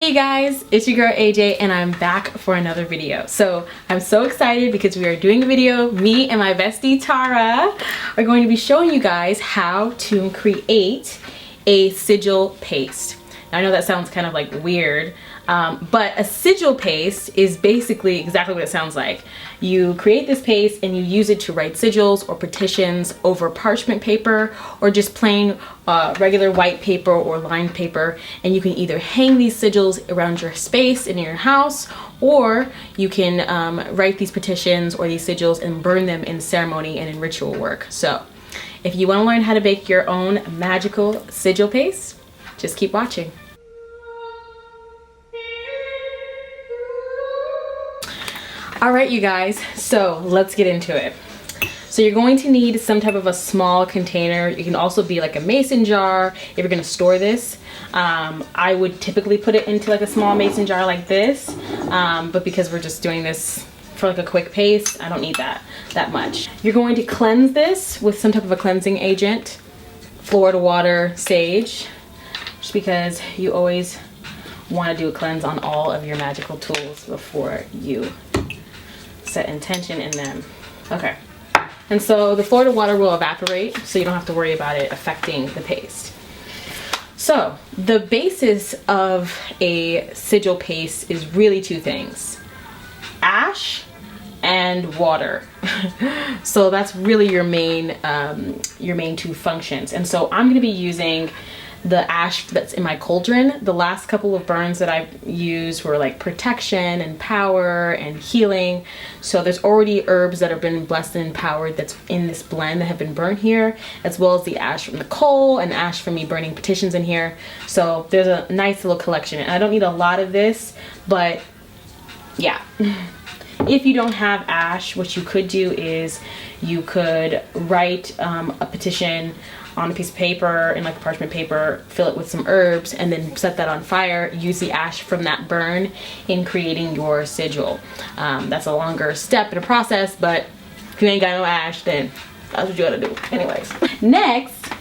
Hey guys, it's your girl AJ and I'm back for another video. So I'm so excited because we are doing a video. Me and my bestie Tara are going to be showing you guys how to create a sigil paste. Now I know that sounds kind of like weird, but a sigil paste is basically exactly what it sounds like. You create this paste and you use it to write sigils or petitions over parchment paper or just plain regular white paper or lined paper, and you can either hang these sigils around your space in your house, or you can write these petitions or these sigils and burn them in ceremony and in ritual work. So if you want to learn how to make your own magical sigil paste, just keep watching. All right, you guys, so let's get into it. So you're going to need some type of a small container. It can also be like a mason jar if you're gonna store this. I would typically put it into like a small mason jar like this, but because we're just doing this for like a quick paste, I don't need that much. You're going to cleanse this with some type of a cleansing agent, Florida water, sage, just because you always want to do a cleanse on all of your magical tools before you set intention in them. Okay, and so the Florida water will evaporate, so you don't have to worry about it affecting the paste. So the basis of a sigil paste is really two things: ash and water. So that's really your main two functions. And so I'm going to be using the ash that's in my cauldron. The last couple of burns that I've used were like protection and power and healing. So there's already herbs that have been blessed and empowered that's in this blend that have been burnt here, as well as the ash from the coal and ash from me burning petitions in here. So there's a nice little collection, and I don't need a lot of this, but yeah. If you don't have ash, what you could do is you could write a petition on a piece of paper, in like parchment paper, fill it with some herbs, and then set that on fire. Use the ash from that burn in creating your sigil. That's a longer step in a process, but if you ain't got no ash, then that's what you gotta do. Anyways, next,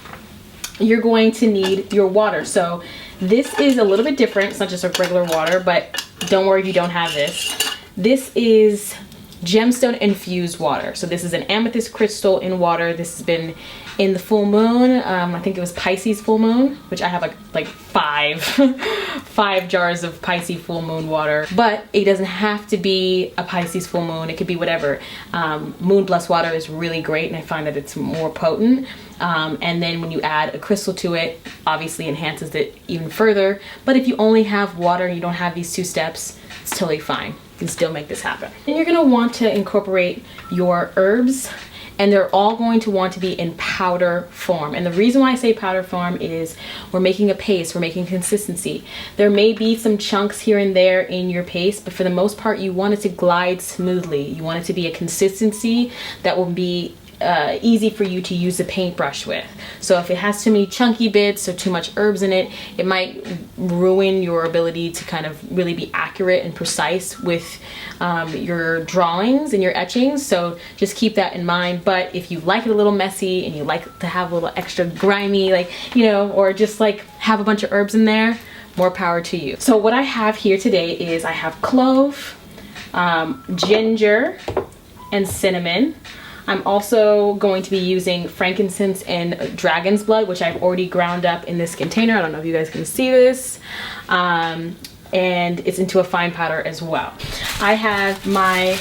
you're going to need your water. So this is a little bit different. It's not just a regular water, but don't worry if you don't have this. This is gemstone infused water. So this is an amethyst crystal in water. This has been in the full moon. I think it was Pisces full moon, which I have like five jars of Pisces full moon water. But it doesn't have to be a Pisces full moon. It could be whatever. Moon blessed water is really great, and I find that it's more potent. And then when you add a crystal to it, obviously enhances it even further. But if you only have water and you don't have these two steps, it's totally fine. You can still make this happen. And you're gonna want to incorporate your herbs, and they're all going to want to be in powder form. And the reason why I say powder form is we're making a paste, we're making consistency. There may be some chunks here and there in your paste, but for the most part, you want it to glide smoothly. You want it to be a consistency that will be easy for you to use a paintbrush with. So if it has too many chunky bits or too much herbs in it, it might ruin your ability to kind of really be accurate and precise with your drawings and your etchings. So just keep that in mind. But if you like it a little messy and you like to have a little extra grimy, like, you know, or just like have a bunch of herbs in there, more power to you. So what I have here today is I have clove, ginger, and cinnamon. I'm also going to be using frankincense and dragon's blood, which I've already ground up in this container. I don't know if you guys can see this. And it's into a fine powder as well. I have my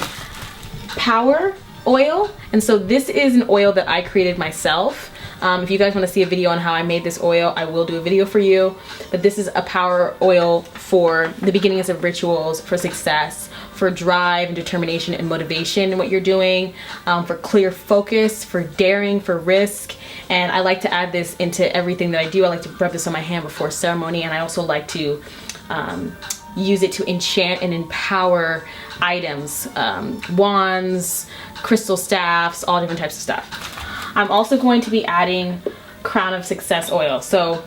power oil, and so this is an oil that I created myself. If you guys want to see a video on how I made this oil, I will do a video for you. But this is a power oil for the beginnings of rituals, for success, for drive and determination and motivation in what you're doing, for clear focus, for daring, for risk. And I like to add this into everything that I do. I like to rub this on my hand before ceremony, and I also like to use it to enchant and empower items, wands, crystal staffs, all different types of stuff. I'm also going to be adding Crown of Success oil. So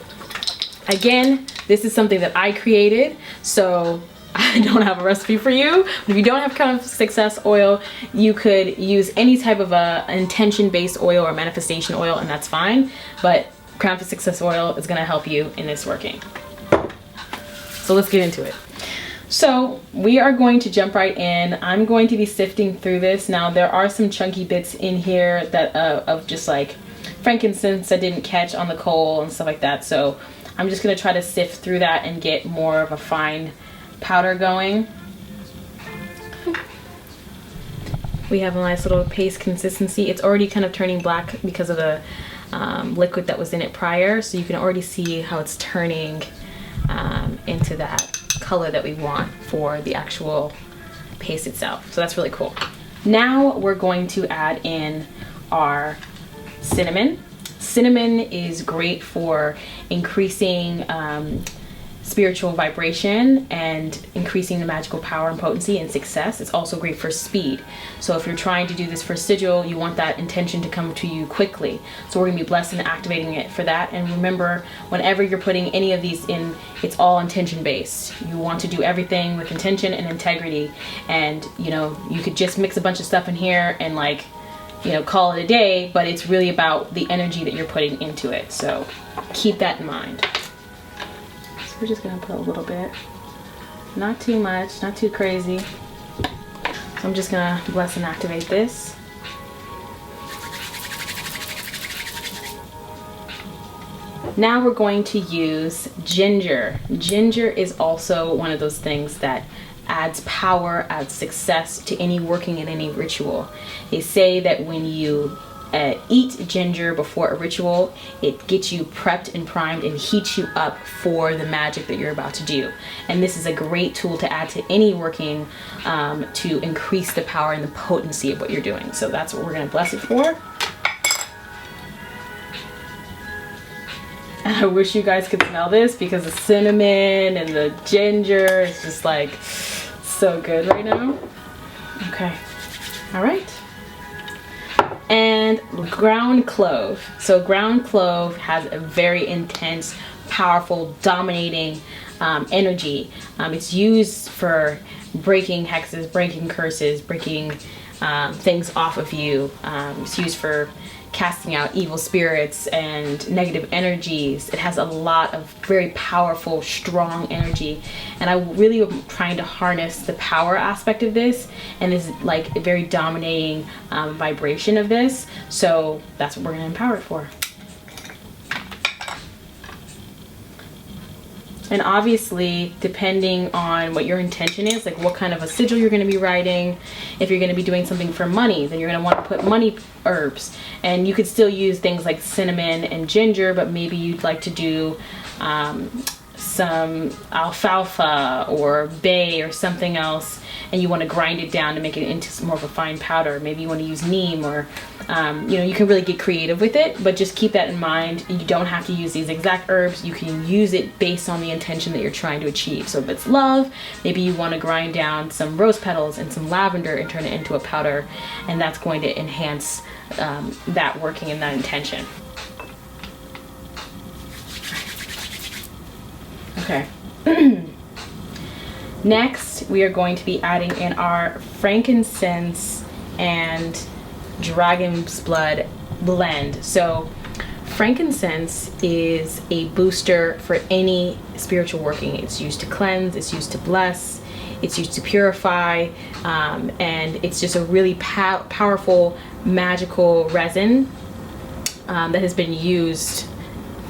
again, this is something that I created, so I don't have a recipe for you. But if you don't have Crown of Success oil, you could use any type of a intention-based oil or manifestation oil, and that's fine. But Crown of Success oil is gonna help you in this working. So let's get into it. So we are going to jump right in. I'm going to be sifting through this. Now there are some chunky bits in here that of just like frankincense that didn't catch on the coal and stuff like that. So I'm just gonna try to sift through that and get more of a fine powder going. We have a nice little paste consistency. It's already kind of turning black because of the liquid that was in it prior. So you can already see how it's turning into that color that we want for the actual paste itself. So that's really cool. Now we're going to add in our cinnamon. Cinnamon is great for increasing spiritual vibration and increasing the magical power and potency and success. It's also great for speed. So if you're trying to do this for sigil, you want that intention to come to you quickly. So we're gonna be blessed and activating it for that. And remember, whenever you're putting any of these in, it's all intention based. You want to do everything with intention and integrity. And you know, you could just mix a bunch of stuff in here and like, you know, call it a day, but it's really about the energy that you're putting into it. So keep that in mind. We're just gonna put a little bit, not too much, not too crazy. So I'm just gonna bless and activate this. Now we're going to use ginger. Ginger is also one of those things that adds power, adds success to any working in any ritual. They say that when you eat ginger before a ritual, it gets you prepped and primed and heats you up for the magic that you're about to do. And this is a great tool to add to any working to increase the power and the potency of what you're doing. So that's what we're going to bless it for. And I wish you guys could smell this because the cinnamon and the ginger is just like so good right now. Okay, all right. And ground clove. So ground clove has a very intense, powerful, dominating energy. It's used for breaking hexes, breaking curses, breaking things off of you. It's used for casting out evil spirits and negative energies. It has a lot of very powerful, strong energy. And I really am trying to harness the power aspect of this and this like a very dominating vibration of this. So that's what we're going to empower it for. And obviously, depending on what your intention is, like what kind of a sigil you're going to be writing, if you're going to be doing something for money, then you're going to want to put money herbs. And you could still use things like cinnamon and ginger, but maybe you'd like to do some alfalfa or bay or something else, and you want to grind it down to make it into more of a fine powder. Maybe you want to use neem, or you know, you can really get creative with it, but just keep that in mind. You don't have to use these exact herbs. You can use it based on the intention that you're trying to achieve. So if it's love, maybe you want to grind down some rose petals and some lavender and turn it into a powder, and that's going to enhance that working and that intention. Okay. Next, we are going to be adding in our frankincense and dragon's blood blend. So frankincense is a booster for any spiritual working. It's used to cleanse, it's used to bless, it's used to purify, and it's just a really powerful magical resin that has been used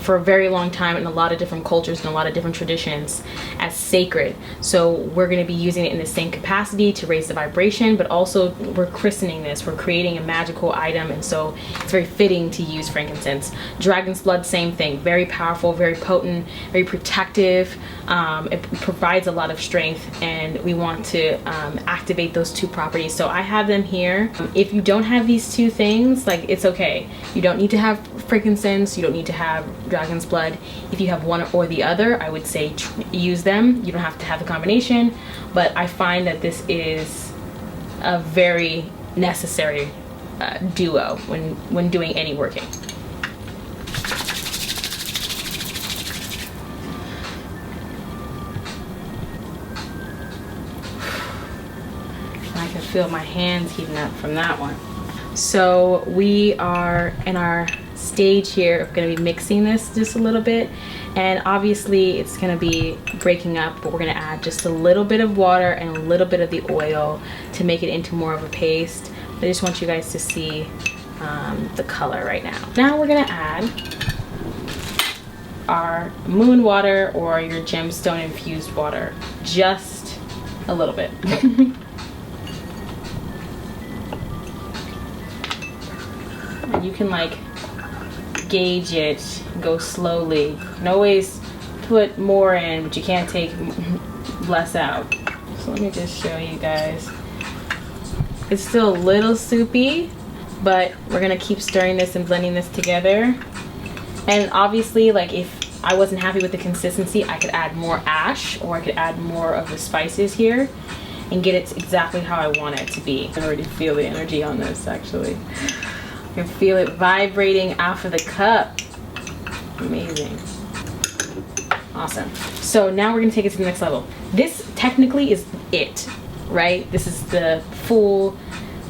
for a very long time in a lot of different cultures and a lot of different traditions as sacred. So we're going to be using it in the same capacity to raise the vibration, but also we're christening this, we're creating a magical item, and so it's very fitting to use frankincense. Dragon's blood, same thing, very powerful, very potent, very protective. It provides a lot of strength, and we want to activate those two properties. So I have them here. If you don't have these two things, like, it's okay. You don't need to have frankincense, you don't need to have dragon's blood. If you have one or the other, I would say use them. You don't have to have the combination, but I find that this is a very necessary duo when doing any working. I can feel my hands heating up from that one. So we are in our stage here of going to be mixing this just a little bit, And obviously it's gonna be breaking up, but we're gonna add just a little bit of water and a little bit of the oil to make it into more of a paste. I just want you guys to see the color right now. Now we're gonna add our moon water or your gemstone infused water, just a little bit. And you can like gauge it, go slowly. You can always put more in, but you can't take less out. So let me just show you guys. It's still a little soupy, but we're gonna keep stirring this and blending this together. And obviously, like if I wasn't happy with the consistency, I could add more ash, or I could add more of the spices here and get it exactly how I want it to be. I already feel the energy on this, actually. I can feel it vibrating off of the cup. Amazing. Awesome. So now we're gonna take it to the next level. This technically is it, right? This is the full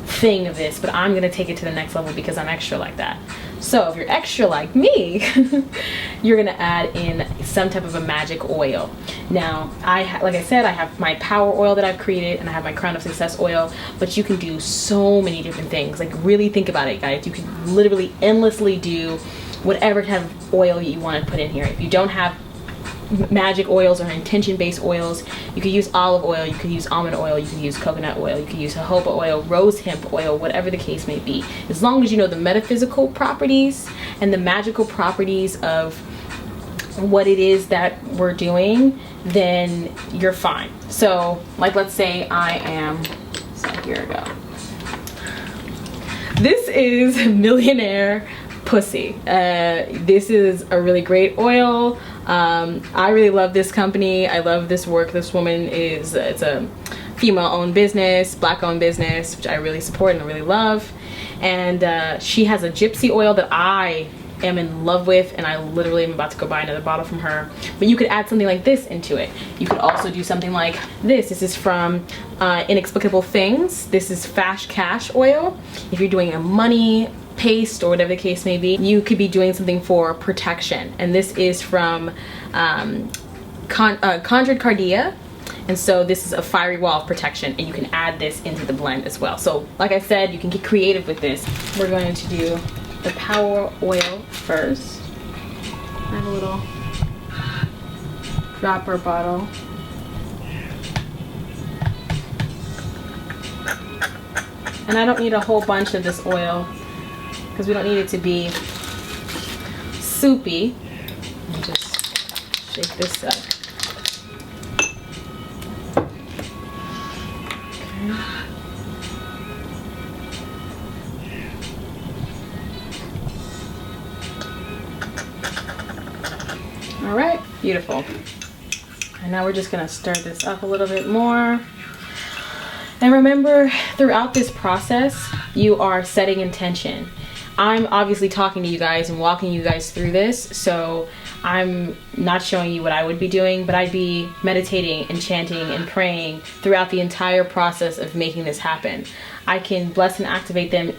thing of this, but I'm gonna take it to the next level because I'm extra like that. So if you're extra like me, you're gonna add in some type of a magic oil. Now, like I said, I have my power oil that I've created, and I have my crown of success oil, but you can do so many different things. Like really think about it, guys. You can literally endlessly do whatever kind of oil you want to put in here. If you don't have magic oils or intention-based oils, you could use olive oil, you could use almond oil, you could use coconut oil, you could use jojoba oil, rose hemp oil, whatever the case may be. As long as you know the metaphysical properties and the magical properties of what it is that we're doing, then you're fine. So like let's say so here we go. This is Millionaire Pussy. This is a really great oil. I really love this company. I love this work. This woman it's a female owned business, black owned business, which I really support and I really love. And she has a gypsy oil that I am in love with, and I literally am about to go buy another bottle from her. But you could add something like this into it. You could also do something like this. This is from Inexplicable Things. This is Fast Cash oil. If you're doing a money paste or whatever the case may be, you could be doing something for protection. And this is from Conjured Cardea. And so this is a fiery wall of protection, and you can add this into the blend as well. So like I said, you can get creative with this. We're going to do the power oil first. I have a little dropper bottle. And I don't need a whole bunch of this oil because we don't need it to be soupy. I'll just shake this up. All right, beautiful. And now we're just gonna stir this up a little bit more. And remember, throughout this process, you are setting intention. I'm obviously talking to you guys and walking you guys through this, so I'm not showing you what I would be doing, but I'd be meditating and chanting and praying throughout the entire process of making this happen. I can bless and activate them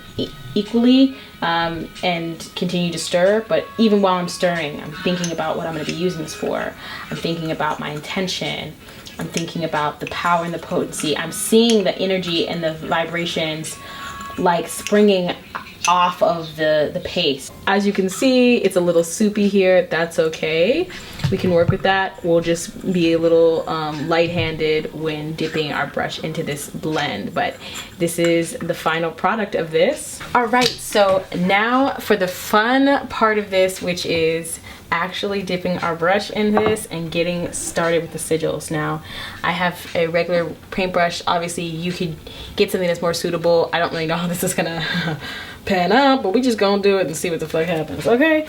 equally and continue to stir, but even while I'm stirring, I'm thinking about what I'm going to be using this for. I'm thinking about my intention. I'm thinking about the power and the potency. I'm seeing the energy and the vibrations like springing off of the paste. As you can see, it's a little soupy here. That's okay. We can work with that. We'll just be a little light-handed when dipping our brush into this blend, but this is the final product of this. All right, so now for the fun part of this, which is actually dipping our brush in this and getting started with the sigils. Now, I have a regular paintbrush. Obviously, you could get something that's more suitable. I don't really know how this is gonna pan out, but we just gonna do it and see what the fuck happens, okay?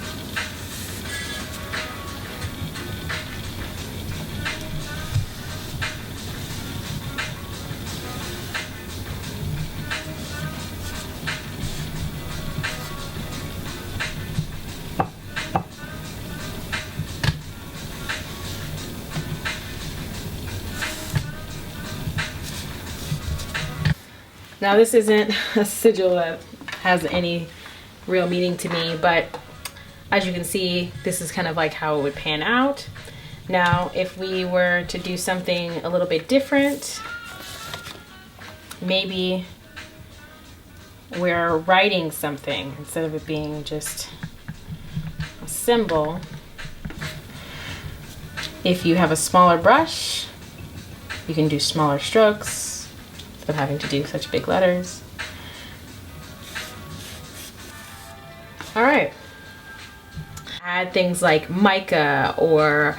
Now this isn't a sigil that has any real meaning to me, but as you can see, this is kind of like how it would pan out. Now, if we were to do something a little bit different, maybe we're writing something instead of it being just a symbol. If you have a smaller brush, you can do smaller strokes instead of having to do such big letters. All right. Add things like mica or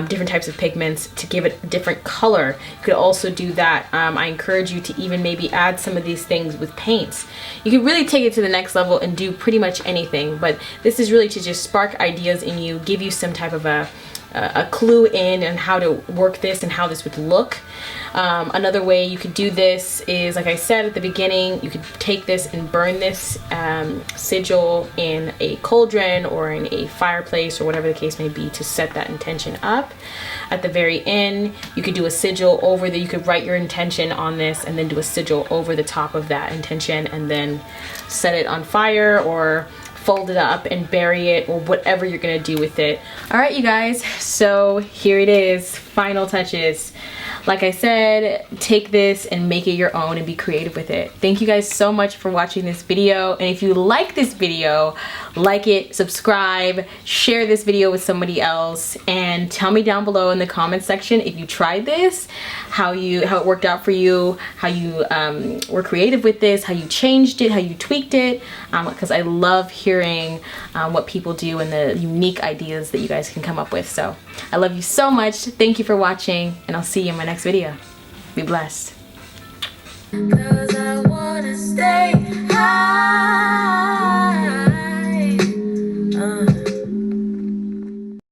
different types of pigments to give it a different color. You could also do that. I encourage you to even maybe add some of these things with paints. You can really take it to the next level and do pretty much anything, but this is really to just spark ideas in you, give you some type of a clue in and how to work this and how this would look. Another way you could do this is, like I said at the beginning, you could take this and burn this sigil in a cauldron or in a fireplace or whatever the case may be to set that intention up. At the very end, you could do a sigil over you could write your intention on this and then do a sigil over the top of that intention and then set it on fire or fold it up and bury it or whatever you're gonna do with it. All right, you guys, so here it is, final touches. Like I said, take this and make it your own and be creative with it. Thank you guys so much for watching this video. And if you like this video, like it, subscribe, share this video with somebody else, and tell me down below in the comment section if you tried this, how it worked out for you, how you were creative with this, how you changed it, how you tweaked it, because I love hearing what people do and the unique ideas that you guys can come up with. So I love you so much. Thank you for watching, and I'll see you in my next video. Be blessed. 'Cause I wanna stay high.